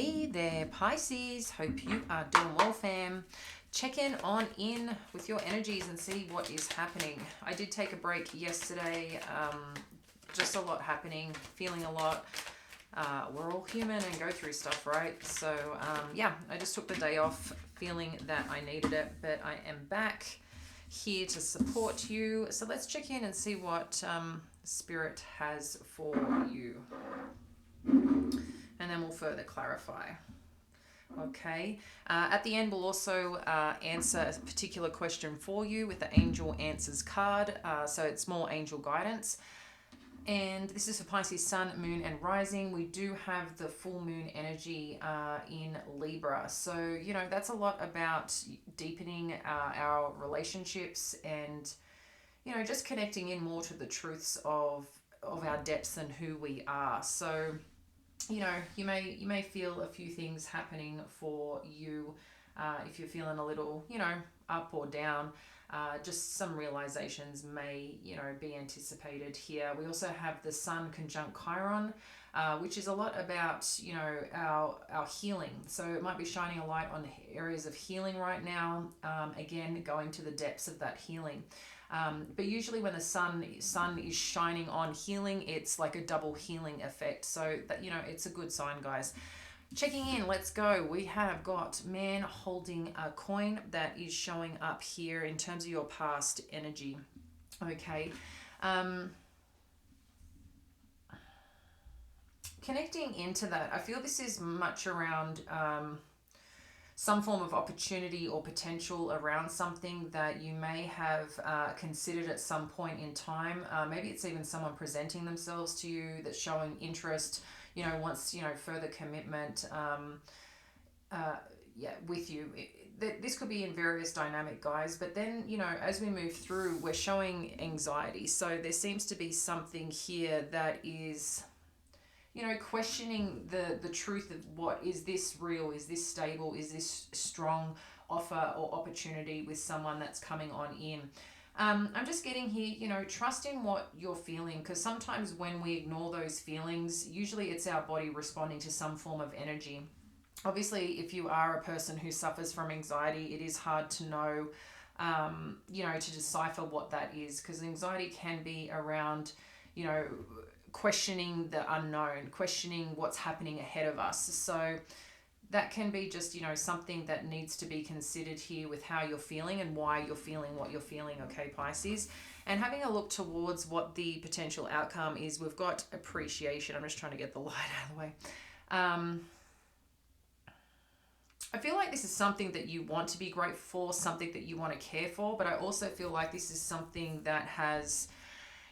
Hey there, Pisces. Hope you are doing well, fam. Check in with your energies and see what is happening. I did take a break yesterday. Just a lot happening, feeling a lot. We're all human and go through stuff, right? So yeah, I just took the day off feeling that I needed it, but I am back here to support you. So let's check in and see what Spirit has for you. And then we'll further clarify. Okay. At the end, we'll also answer a particular question for you with the Angel Answers card. So it's more angel guidance. And this is for Pisces Sun, Moon, and Rising. We do have the full moon energy in Libra. So, you know, that's a lot about deepening our relationships and, you know, just connecting in more to the truths of our depths and who we are. So, you know, you may feel a few things happening for you if you're feeling a little, you know, up or down. Just some realizations may, you know, be anticipated here. We also have the Sun conjunct Chiron, which is a lot about, you know, our healing. So it might be shining a light on areas of healing right now. Again, going to the depths of that healing. But usually when the sun is shining on healing, it's like a double healing effect. So that, you know, it's a good sign, guys. Checking in, let's go. We have got man holding a coin that is showing up here in terms of your past energy. Okay. Connecting into that, I feel this is much around some form of opportunity or potential around something that you may have considered at some point in time. Maybe it's even someone presenting themselves to you that's showing interest, you know, wants, you know, further commitment with you. This could be in various dynamic, guys, but then, you know, as we move through, we're showing anxiety. So there seems to be something here that is, you know, questioning the truth of what is this real, is this stable, is this strong offer or opportunity with someone that's coming on in. I'm just getting here, you know, trust in what you're feeling, because sometimes when we ignore those feelings, usually it's our body responding to some form of energy. Obviously, if you are a person who suffers from anxiety, it is hard to know, you know, to decipher what that is, because anxiety can be around, you know, questioning the unknown, questioning what's happening ahead of us. So that can be just, you know, something that needs to be considered here with how you're feeling and why you're feeling what you're feeling, okay, Pisces? And having a look towards what the potential outcome is, we've got appreciation. I'm just trying to get the light out of the way. I feel like this is something that you want to be grateful for, something that you want to care for, but I also feel like this is something that has,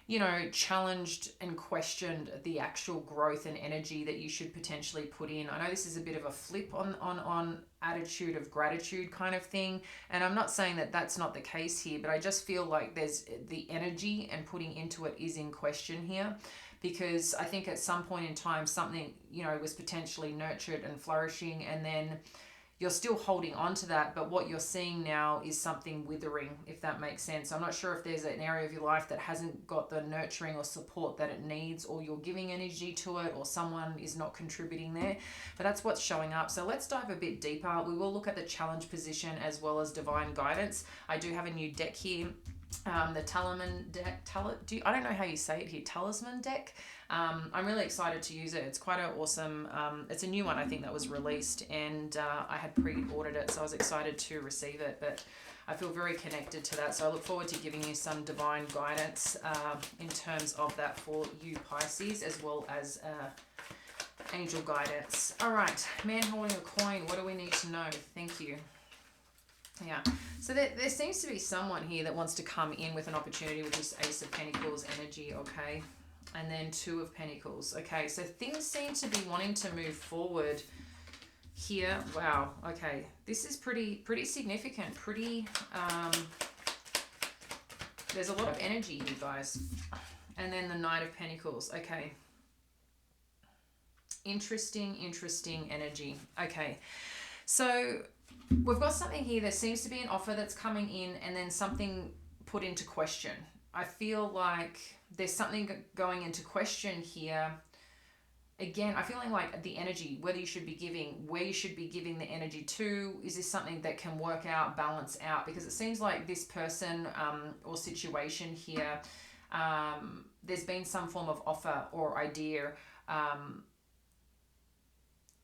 you know, challenged and questioned the actual growth and energy that you should potentially put in. I know this is a bit of a flip on attitude of gratitude kind of thing, and I'm not saying that that's not the case here, but I just feel like there's the energy and putting into it is in question here, because I think at some point in time something, you know, was potentially nurtured and flourishing, and then you're still holding on to that, but what you're seeing now is something withering, if that makes sense. I'm not sure if there's an area of your life that hasn't got the nurturing or support that it needs, or you're giving energy to it, or someone is not contributing there, but that's what's showing up. So let's dive a bit deeper. We will look at the challenge position as well as divine guidance. I do have a new deck here, the Talisman deck. I don't know how you say it here, Talisman deck. I'm really excited to use it. It's quite an awesome, it's a new one, I think, that was released, and I had pre-ordered it, so I was excited to receive it, but I feel very connected to that. So I look forward to giving you some divine guidance in terms of that for you, Pisces, as well as angel guidance. All right, man holding a coin. What do we need to know? Thank you. Yeah, so there seems to be someone here that wants to come in with an opportunity with this Ace of Pentacles energy, okay? And then Two of Pentacles. Okay, so things seem to be wanting to move forward here. Wow, okay. This is pretty significant. There's a lot of energy here, guys. And then the Knight of Pentacles. Okay. Interesting energy. Okay, so we've got something here. There seems to be an offer that's coming in, and then something put into question. I feel like there's something going into question here again, I'm feeling like the energy, whether you should be giving, where you should be giving the energy to, is this something that can work out, balance out? Because it seems like this person or situation here, there's been some form of offer or idea,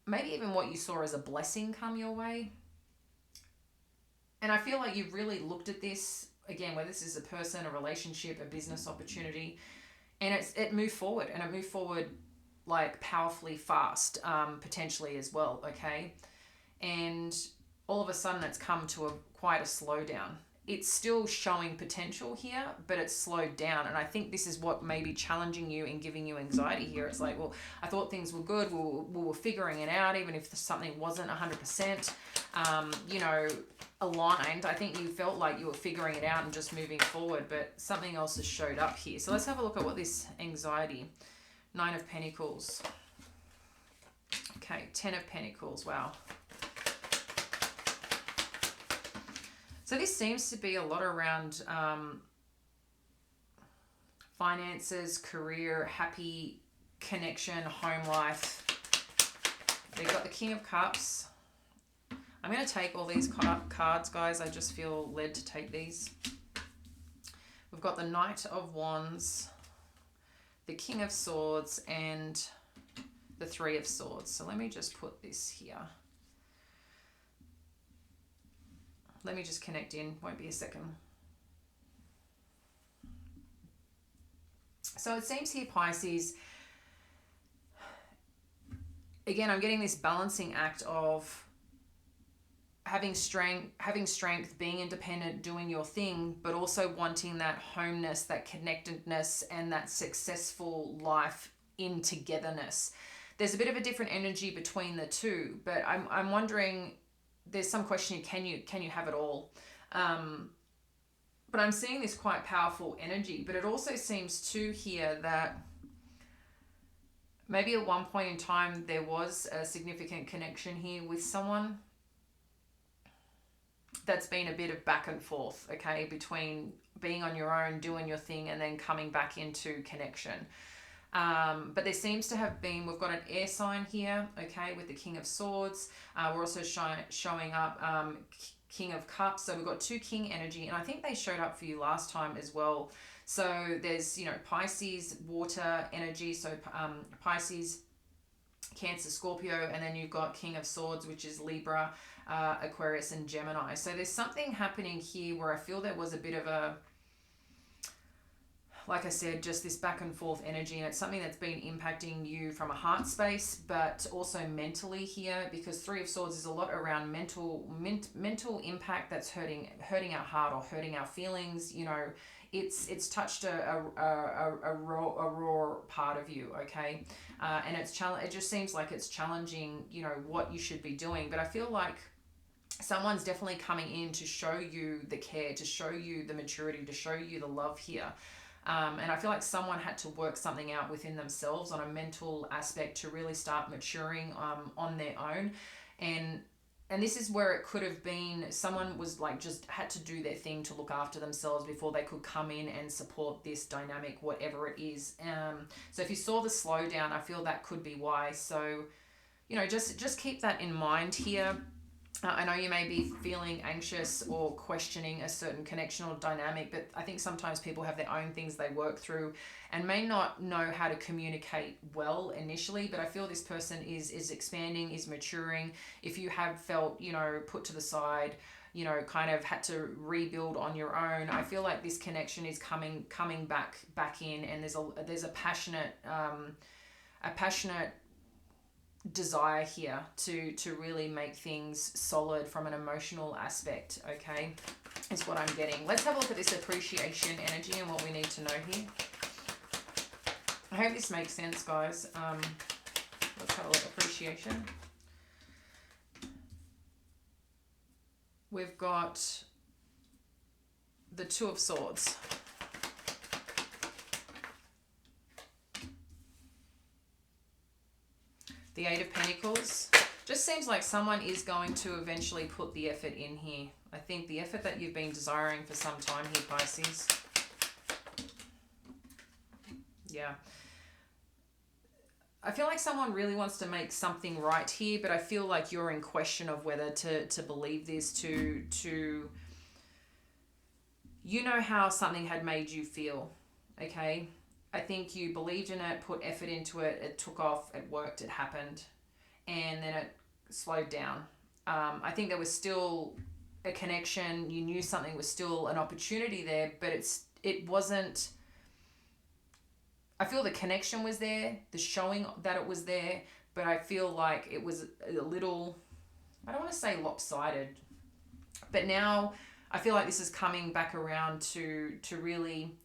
maybe even what you saw as a blessing come your way. And I feel like you've really looked at this, again, whether this is a person, a relationship, a business opportunity, and it moved forward, and it moved forward like powerfully fast, potentially as well, okay? And all of a sudden it's come to quite a slowdown. It's still showing potential here, but it's slowed down. And I think this is what may be challenging you and giving you anxiety here. It's like, well, I thought things were good. We were figuring it out, even if something wasn't 100%, aligned. I think you felt like you were figuring it out and just moving forward, but something else has showed up here. So let's have a look at what this anxiety, 9 of Pentacles. Okay, 10 of Pentacles, wow. So this seems to be a lot around finances, career, happy connection, home life. They've got the King of Cups. I'm going to take all these cards, guys. I just feel led to take these. We've got the Knight of Wands, the King of Swords, and the 3 of Swords. So let me just put this here. Let me just connect in. Won't be a second. So it seems here, Pisces, again, I'm getting this balancing act of having strength, being independent, doing your thing, but also wanting that homeness, that connectedness, and that successful life in togetherness. There's a bit of a different energy between the two, but I'm wondering, there's some question, can you have it all? But I'm seeing this quite powerful energy, but it also seems too here that maybe at one point in time there was a significant connection here with someone. That's been a bit of back and forth, okay, between being on your own, doing your thing, and then coming back into connection. But there seems to have been, we've got an air sign here, okay, with the King of Swords. We're also showing up King of Cups. So we've got 2 King energy, and I think they showed up for you last time as well. So there's, Pisces, water energy. So Pisces, Cancer, Scorpio, and then you've got King of Swords, which is Libra, Aquarius, and Gemini. So there's something happening here where I feel there was a bit of a, like I said, just this back and forth energy, and it's something that's been impacting you from a heart space, but also mentally here, because 3 of Swords is a lot around mental impact that's hurting our heart or hurting our feelings. It's touched a raw part of you, okay, and it just seems like it's challenging, what you should be doing. But I feel like someone's definitely coming in to show you the care, to show you the maturity, to show you the love here. And I feel like someone had to work something out within themselves on a mental aspect to really start maturing on their own. And this is where it could have been someone was like just had to do their thing to look after themselves before they could come in and support this dynamic, whatever it is. So if you saw the slowdown, I feel that could be why. So, just keep that in mind here. I know you may be feeling anxious or questioning a certain connection or dynamic, but I think sometimes people have their own things they work through and may not know how to communicate well initially, but I feel this person is expanding, is maturing. If you have felt, put to the side, kind of had to rebuild on your own, I feel like this connection is coming back in, and there's a passionate desire here to really make things solid from an emotional aspect, okay, is what I'm getting. Let's have a look at this appreciation energy and what we need to know here. I hope this makes sense, guys. Let's have a look at appreciation. We've got the 2 of Swords. The 8 of Pentacles. Just seems like someone is going to eventually put the effort in here. I think the effort that you've been desiring for some time here, Pisces. Yeah. I feel like someone really wants to make something right here, but I feel like you're in question of whether to believe this, to you know how something had made you feel, okay? I think you believed in it, put effort into it, it took off, it worked, it happened, and then it slowed down. I think there was still a connection. You knew something was still an opportunity there, but it wasn't. I feel the connection was there, the showing that it was there, but I feel like it was a little, I don't want to say lopsided, but now I feel like this is coming back around to really,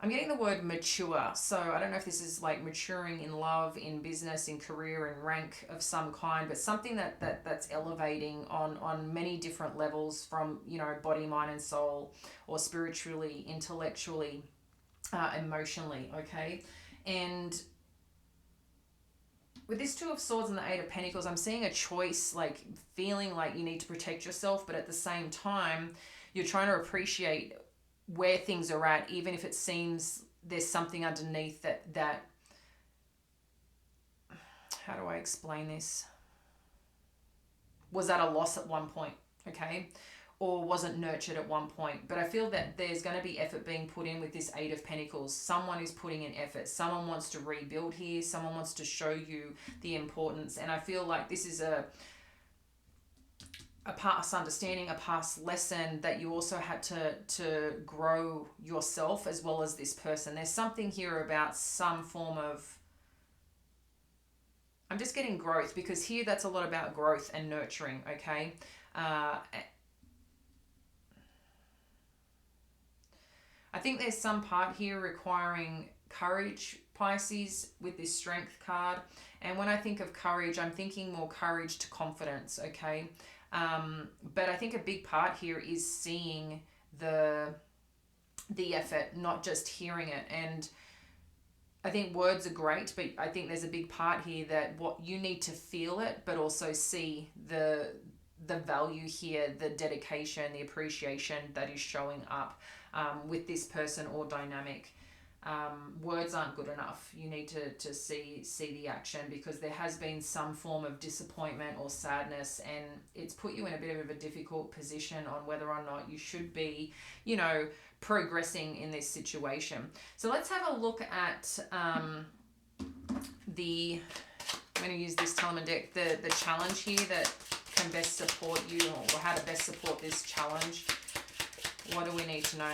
I'm getting the word mature. So I don't know if this is like maturing in love, in business, in career, in rank of some kind, but something that's elevating on many different levels, from, you know, body, mind, and soul, or spiritually, intellectually, emotionally, okay? And with this Two of Swords and the Eight of Pentacles, I'm seeing a choice, like feeling like you need to protect yourself, but at the same time, you're trying to appreciate where things are at, even if it seems there's something underneath that how do I explain this? Was at a loss at one point, okay? Or wasn't nurtured at one point. But I feel that there's going to be effort being put in with this Eight of Pentacles. Someone is putting in effort. Someone wants to rebuild here. Someone wants to show you the importance. And I feel like this is a past understanding, a past lesson that you also had to grow yourself as well as this person. There's something here about some form of, I'm just getting growth, because here that's a lot about growth and nurturing, okay? I think there's some part here requiring courage, Pisces, with this Strength card. And when I think of courage, I'm thinking more courage to confidence, okay? But I think a big part here is seeing the effort, not just hearing it. And I think words are great, but I think there's a big part here that what you need to feel it, but also see the value here, the dedication, the appreciation that is showing up with this person or dynamic. Words aren't good enough. You need to see the action, because there has been some form of disappointment or sadness, and it's put you in a bit of a difficult position on whether or not you should be, you know, progressing in this situation. So let's have a look at I'm going to use this Telemann deck, the challenge here that can best support you, or how to best support this challenge. What do we need to know?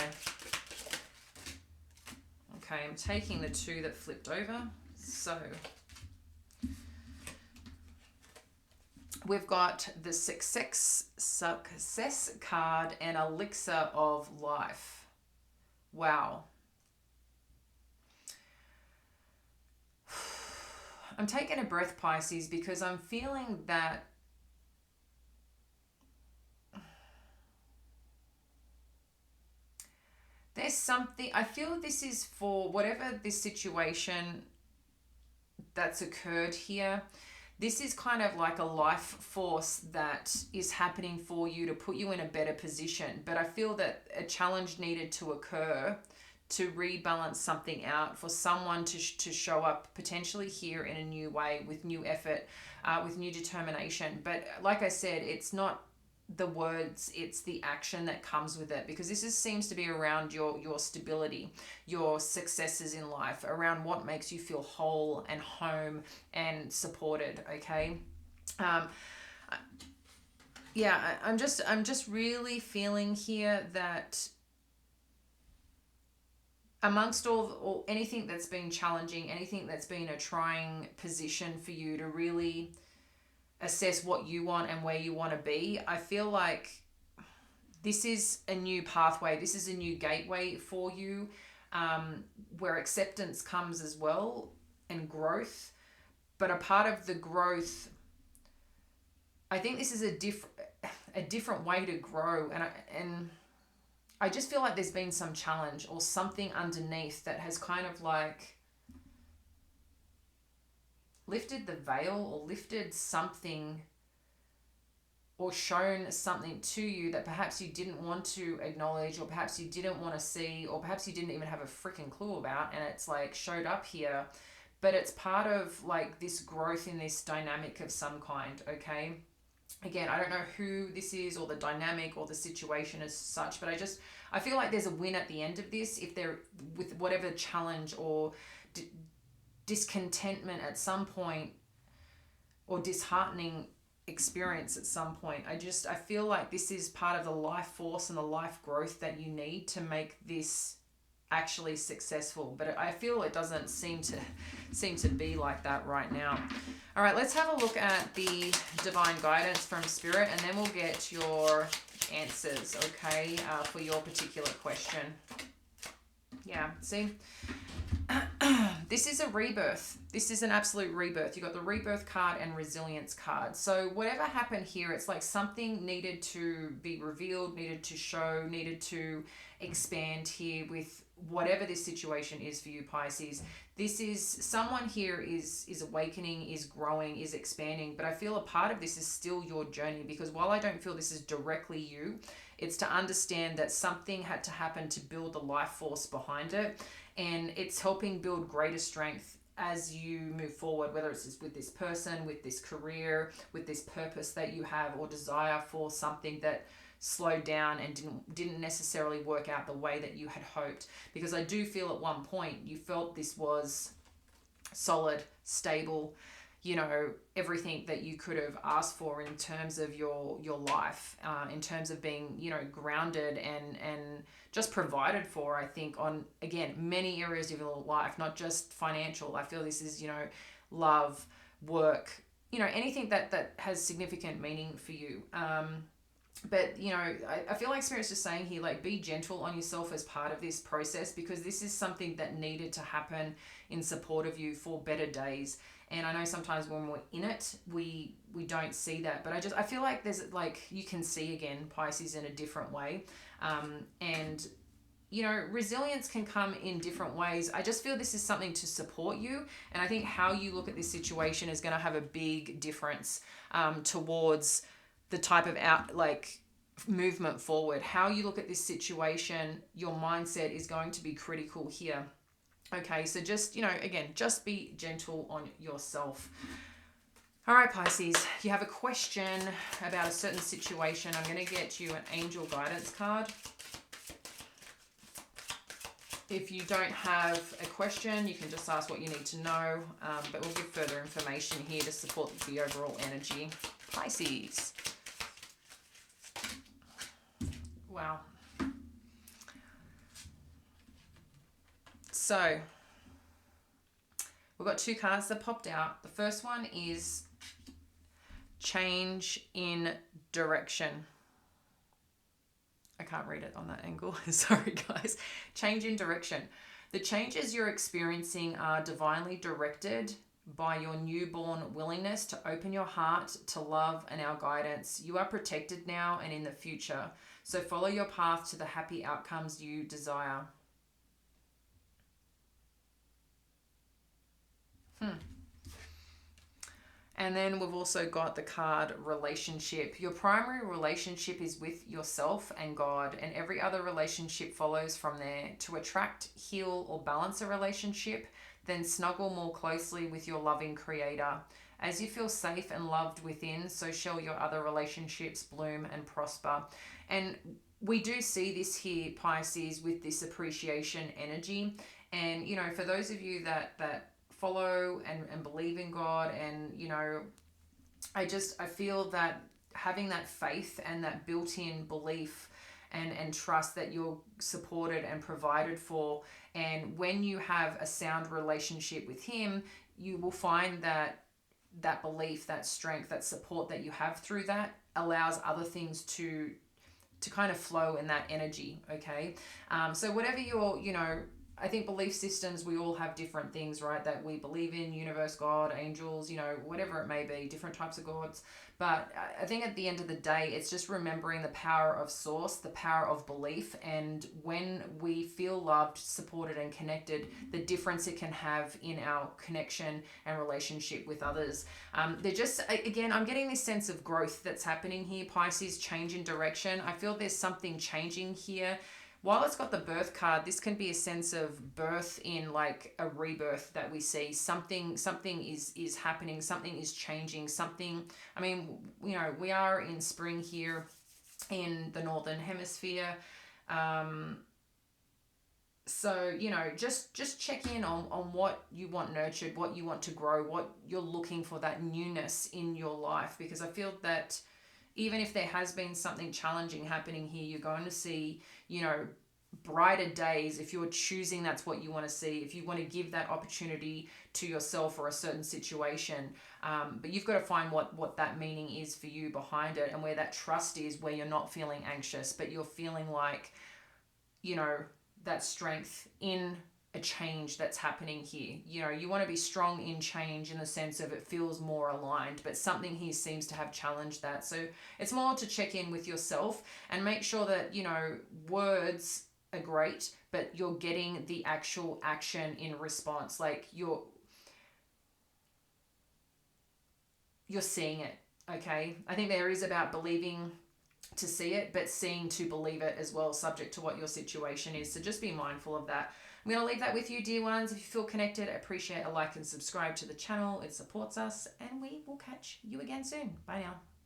Okay, I'm taking the two that flipped over. So we've got the success card and elixir of life. Wow. I'm taking a breath, Pisces, because I'm feeling that there's something, I feel this is for whatever this situation that's occurred here. This is kind of like a life force that is happening for you to put you in a better position. But I feel that a challenge needed to occur to rebalance something out, for someone to show up potentially here in a new way, with new effort, with new determination. But like I said, it's not the words, it's the action that comes with it, because seems to be around your stability, your successes in life, around what makes you feel whole and home and supported, okay? Yeah, I'm just really feeling here that amongst all anything that's been challenging, anything that's been a trying position for you to really assess what you want and where you want to be, I feel like this is a new pathway. This is a new gateway for you, where acceptance comes as well, and growth. But a part of the growth, I think this is a different way to grow, and I just feel like there's been some challenge or something underneath that has kind of like lifted the veil, or lifted something, or shown something to you that perhaps you didn't want to acknowledge, or perhaps you didn't want to see, or perhaps you didn't even have a freaking clue about, and it's like showed up here. but it's part of like this growth in this dynamic of some kind, okay? Again, I don't know who this is or the dynamic or the situation as such, but I feel like there's a win at the end of this if they're with whatever challenge or discontentment at some point or disheartening experience at some point. I feel like this is part of the life force and the life growth that you need to make this actually successful, but I feel it doesn't seem to be like that right now. All right, let's have a look at the divine guidance from spirit, and then we'll get your answers, okay, for your particular question. Yeah, see, this is a rebirth. This is an absolute rebirth. You got the rebirth card and resilience card. So whatever happened here, it's like something needed to be revealed, needed to show, needed to expand here with whatever this situation is for you, Pisces. This is someone here is awakening, is growing, is expanding, but I feel a part of this is still your journey, because while I don't feel this is directly you, it's to understand that something had to happen to build the life force behind it, and it's helping build greater strength as you move forward, whether it's with this person, with this career, with this purpose that you have or desire for something that slowed down and didn't necessarily work out the way that you had hoped. Because I do feel at one point you felt this was solid, stable, you know, everything that you could have asked for in terms of your life, in terms of being, you know, grounded and just provided for, I think, on, again, many areas of your life, not just financial. I feel this is, you know, love, work, you know, anything that has significant meaning for you. But, you know, I feel like Spirit's just saying here, like, be gentle on yourself as part of this process, because this is something that needed to happen in support of you for better days. And I know sometimes when we're in it, we don't see that. But I feel like there's, like, you can see, again, Pisces in a different way. And, you know, resilience can come in different ways. I just feel this is something to support you. And I think how you look at this situation is going to have a big difference towards the type of movement forward. How you look at this situation, your mindset is going to be critical here. Okay, so just, you know, again, just be gentle on yourself. All right, Pisces, you have a question about a certain situation. I'm going to get you an angel guidance card. If you don't have a question, you can just ask what you need to know, but we'll give further information here to support the overall energy. Pisces. Wow. So, we've got two cards that popped out. The first one is change in direction. I can't read it on that angle. Sorry, guys. Change in direction. The changes you're experiencing are divinely directed by your newborn willingness to open your heart to love and our guidance. You are protected now and in the future. So follow your path to the happy outcomes you desire. And then we've also got the card relationship. Your primary relationship is with yourself and God, and every other relationship follows from there. To attract, heal, or balance a relationship, then snuggle more closely with your loving Creator. As you feel safe and loved within, so shall your other relationships bloom and prosper. And we do see this here, Pisces, with this appreciation energy. And, you know, for those of you that follow and believe in God, and, you know, I feel that having that faith and that built-in belief and trust that you're supported and provided for, and when you have a sound relationship with Him, you will find that belief, that strength, that support that you have through that allows other things to kind of flow in that energy, okay? So whatever your, you know, I think belief systems, we all have different things, right, that we believe in, universe, God, angels, you know, whatever it may be, different types of gods. But I think at the end of the day, it's just remembering the power of source, the power of belief. And when we feel loved, supported, and connected, the difference it can have in our connection and relationship with others. They're just, again, I'm getting this sense of growth that's happening here, Pisces, change in direction. I feel there's something changing here while it's got the birth card, this can be a sense of birth in like a rebirth that we see. Something is happening, something is changing, something, I mean, you know, we are in spring here in the northern hemisphere. So, you know, just check in on what you want nurtured, what you want to grow, what you're looking for, that newness in your life. Because I feel that even if there has been something challenging happening here, you're going to see, you know, brighter days if you're choosing that's what you want to see, if you want to give that opportunity to yourself or a certain situation. But you've got to find what that meaning is for you behind it, and where that trust is, where you're not feeling anxious, but you're feeling like, you know, that strength in a change that's happening here. You know, you want to be strong in change in the sense of it feels more aligned, but something here seems to have challenged that. So it's more to check in with yourself and make sure that, you know, words are great, but you're getting the actual action in response. Like you're seeing it. Okay. I think there is about believing to see it, but seeing to believe it as well, subject to what your situation is. So just be mindful of that. I'm going to leave that with you, dear ones. If you feel connected, I appreciate a like and subscribe to the channel. It supports us, and we will catch you again soon. Bye now.